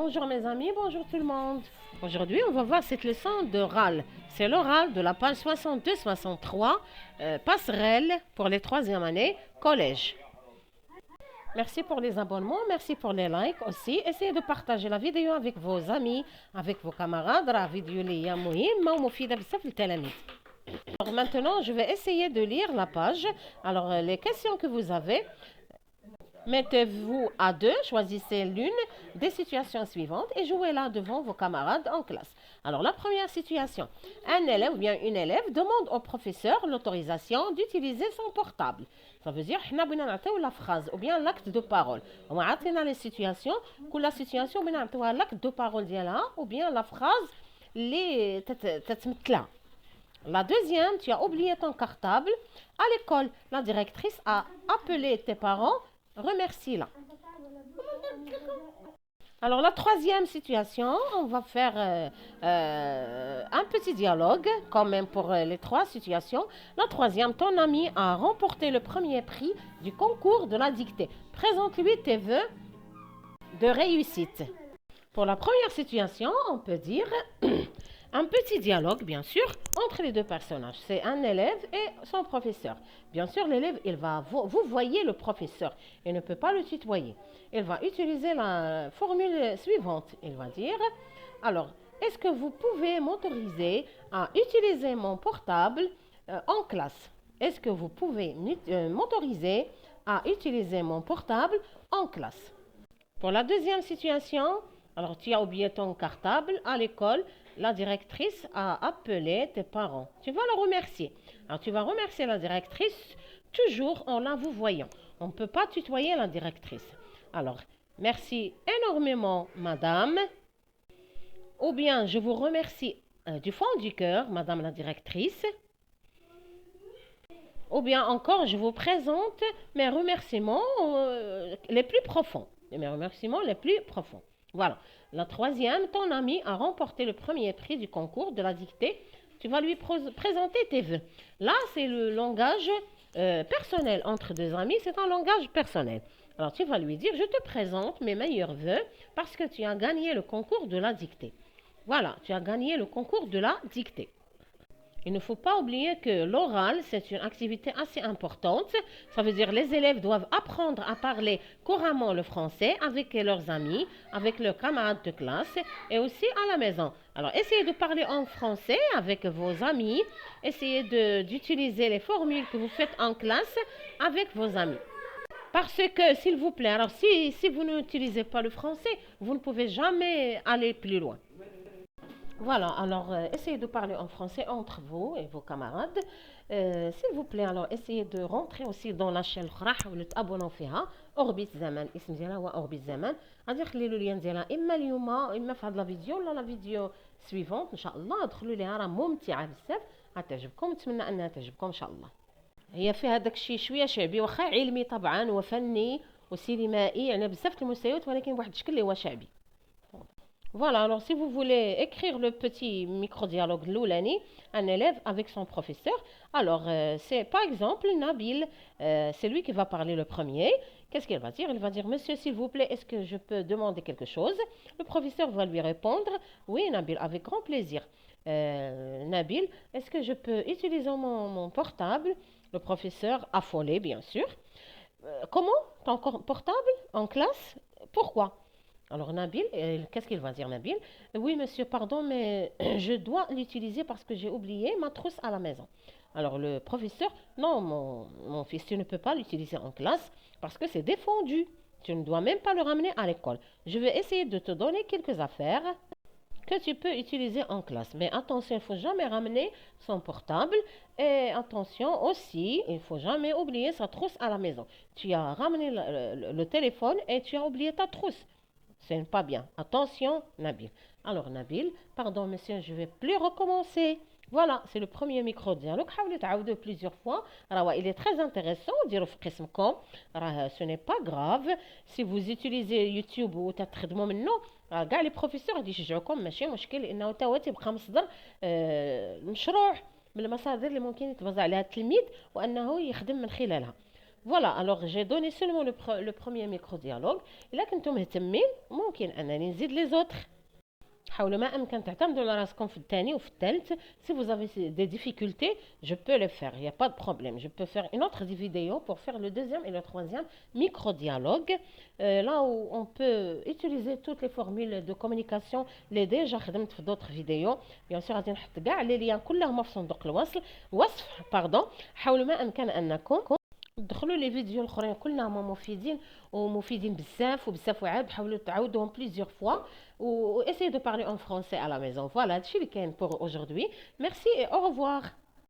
Bonjour mes amis, bonjour tout le monde. Aujourd'hui, on va voir cette leçon d'oral. C'est l'oral de la page 62-63, passerelle pour les troisième années, collège. Merci pour les abonnements, merci pour les likes aussi. Essayez de partager la vidéo avec vos amis, avec vos camarades. La vidéo est مهمة ومفيدة بزاف للتلاميذ. Alors maintenant, je vais essayer de lire la page. Alors, les questions que vous avez, mettez-vous à deux, choisissez l'une des situations suivantes et jouez-la devant vos camarades en classe. Alors, la première situation, un élève ou bien une élève demande au professeur l'autorisation d'utiliser son portable. Ça veut dire, nous avons la phrase ou bien l'acte de parole. On a les situations, que la situation, on a l'acte de parole ou bien la phrase, les La deuxième, tu as oublié ton cartable à l'école. La directrice a appelé tes parents, remercie-la. Alors la troisième situation, on va faire un petit dialogue quand même pour les trois situations. La troisième, ton ami a remporté le premier prix du concours de la dictée. Présente-lui tes vœux de réussite. Pour la première situation, on peut dire un petit dialogue, bien sûr, entre les deux personnages. C'est un élève et son professeur. Bien sûr, l'élève, vous voyez le professeur. Il ne peut pas le tutoyer. Il va utiliser la formule suivante. Il va dire, alors, est-ce que vous pouvez m'autoriser à utiliser mon portable en classe? Est-ce que vous pouvez m'autoriser à utiliser mon portable en classe? Pour la deuxième situation, alors tu as oublié ton cartable à l'école, la directrice a appelé tes parents. Tu vas la remercier. Alors tu vas remercier la directrice toujours en la vous voyant. On ne peut pas tutoyer la directrice. Alors, merci énormément, madame. Ou bien, je vous remercie du fond du cœur, madame la directrice. Ou bien encore, je vous présente mes remerciements les plus profonds. Mes remerciements les plus profonds. Voilà. La troisième, ton ami a remporté le premier prix du concours de la dictée. Tu vas lui présenter tes vœux. Là, c'est le langage personnel entre deux amis. C'est un langage personnel. Alors, tu vas lui dire, je te présente mes meilleurs vœux parce que tu as gagné le concours de la dictée. Voilà, tu as gagné le concours de la dictée. Il ne faut pas oublier que l'oral, c'est une activité assez importante. Ça veut dire que les élèves doivent apprendre à parler couramment le français avec leurs amis, avec leurs camarades de classe et aussi à la maison. Alors, essayez de parler en français avec vos amis. Essayez d'utiliser les formules que vous faites en classe avec vos amis. Parce que, s'il vous plaît, alors si vous n'utilisez pas le français, vous ne pouvez jamais aller plus loin. Voilà, alors essayez de parler en français entre vous et vos camarades. S'il vous plaît, alors essayez de rentrer aussi dans la chaîne خراح واللي تابوناو فيها اوربيت زمان الاسم ديالها هو اوربيت زمان غادي نخلي له لين ديالها اما اليوم اما في هاد لا فيديو ولا لا فيديو سويفونت ان شاء الله. دخلوا ليها راه ممتعه بزاف غتعجبكم، نتمنى انها تعجبكم ان شاء الله. هي فيها داكشي شويه شعبي واخا علمي طبعا وفني وسينمائي يعني بزاف المستويات ولكن بواحد الشكل اللي هو شعبي. Voilà, alors si vous voulez écrire le petit micro-dialogue Loulani, un élève avec son professeur, alors c'est par exemple Nabil, c'est lui qui va parler le premier. Qu'est-ce qu'il va dire? Il va dire, monsieur, s'il vous plaît, est-ce que je peux demander quelque chose? Le professeur va lui répondre, oui, Nabil, avec grand plaisir. Nabil, est-ce que je peux utiliser mon portable? Le professeur affolé, bien sûr. Comment? Ton portable en classe? Pourquoi? Alors Nabil, qu'est-ce qu'il va dire Nabil? Oui monsieur, pardon, mais je dois l'utiliser parce que j'ai oublié ma trousse à la maison. Alors le professeur, non mon fils, tu ne peux pas l'utiliser en classe parce que c'est défendu. Tu ne dois même pas le ramener à l'école. Je vais essayer de te donner quelques affaires que tu peux utiliser en classe. Mais attention, il ne faut jamais ramener son portable. Et attention aussi, il ne faut jamais oublier sa trousse à la maison. Tu as ramené le téléphone et tu as oublié ta trousse. C'est pas bien. Attention, Nabil. Alors, Nabil, pardon, monsieur, je ne vais plus recommencer. Voilà, c'est le premier micro-dialogue. حاولوا تعاودوه plusieurs fois. Alors, il est très intéressant. ديروا في قسمكم. Ce n'est pas grave. Si vous utilisez YouTube وتخدموا منه كاع لي بروفيسور غادي يشجعوكم ماشي مشكل لانه تا هو تيبقى مصدر مشروع من المصادر اللي ممكن يتبازا عليها التلميذ وانه يخدم من خلالها. فوالا الوغ جي دوني سولمون لو بروميير ميكرو ديالوج. الا كنتم مهتمين ممكن انني نزيد لي زوتر. حاولوا ما امكن تعتمدوا على راسكم في الثاني وفي الثالث. Si vous avez des difficultés, je peux le faire, il n'y a pas de problème. Je peux faire une autre vidéo pour faire le deuxième et le troisième micro-dialogue, là où on peut utiliser toutes les formules de communication اللي déjà خدمت في d'autres vidéos. Bien sûr غادي نحط كاع لي ليان كلهم في صندوق الوصف باردون. حاولوا ما امكن انكم دخلوا لي فيديو الاخرين كلهم مفيدين ومفيدين بزاف وبزاف وعاد حاولوا تعاودوهم بليزيور فوا و essayez de parler en français à la maison. Voilà, هادشي اللي كاين pour aujourd'hui. Merci et au revoir.